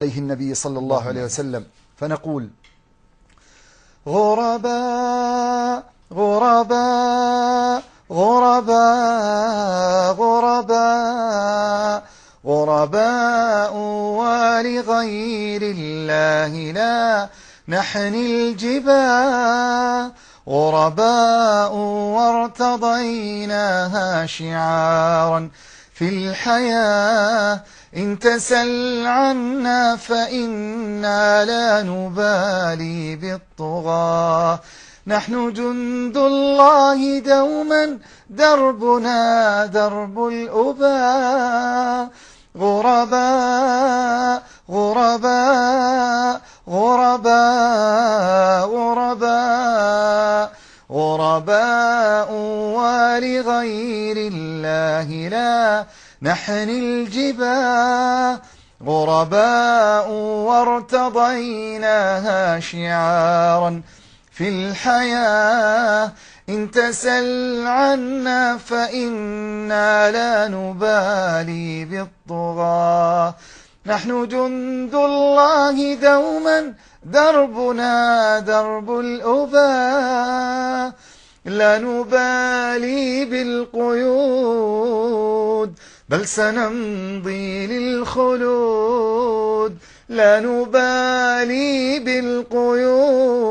عليه النبي صلى الله عليه وسلم، فنقول: غرباء غرباء غرباء غرباء غرباء ولغير الله لا نحني الجباه، غرباء وارتضيناها شعارا في الحياة، إن تسل عنا فإنا لا نبالي بالطغاة، نحن جند الله دوما دربنا درب الأباء، غرباء غرباء غرباء غرباء غرباء ولغير الله لا نحني الجباه، غرباء وارتضيناها شعارا في الحياة، إن تسل عنا فإنا لا نبالي بالطغاة، نحن جند الله دوما دربنا درب الأباء، لا نبالي بالقيود بل سنمضي للخلود، لا نبالي بالقيود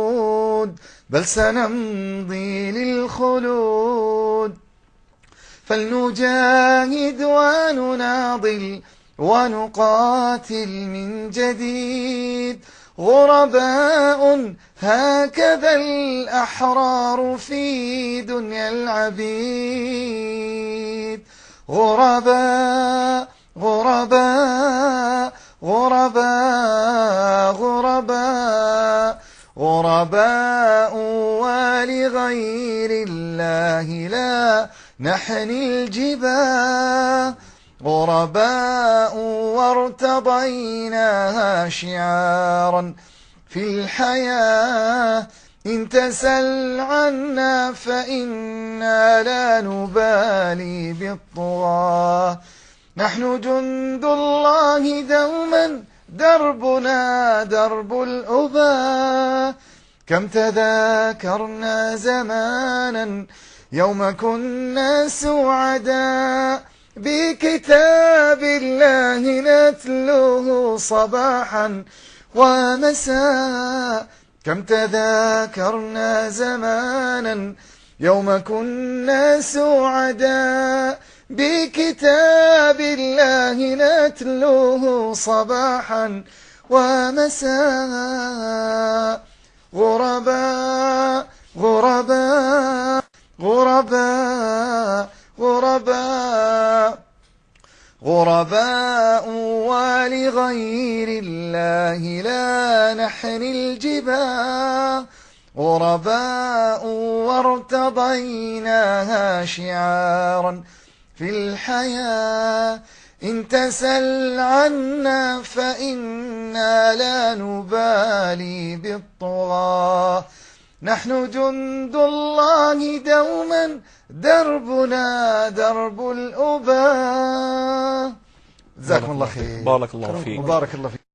بل سنمضي للخلود، فلنجاهد ونناضل ونقاتل من جديد، غرباء هكذا الأحرار في دنيا العبيد، غرباء غرباء غرباء غرباء غرباء ولغير الله لا نحني الجباه، غرباء وارتضيناها شعارا في الحياة، إن تسل عنا فإنا لا نبالي بالطغاة، نحن جند الله دوما دربنا درب الأباء، كم تذاكرنا زمانا يوم كنا سعداء، بكتاب الله نتلوه صباحا ومساء، كم تذاكرنا زمانا يوم كنا سعداء، بكتاب الله نتلوه صباحا ومساء، غرباء غرباء غرباء غرباء غرباء ولغير الله لا نحني الجباه، غرباء وارتضيناها شعارا في الحياة، إن تسل عنا فإنا لا نبالي بالطغاة، نحن جند الله دوما دربنا درب الأباء. جزاكم الله خير. بارك الله فيك. بارك الله فيك.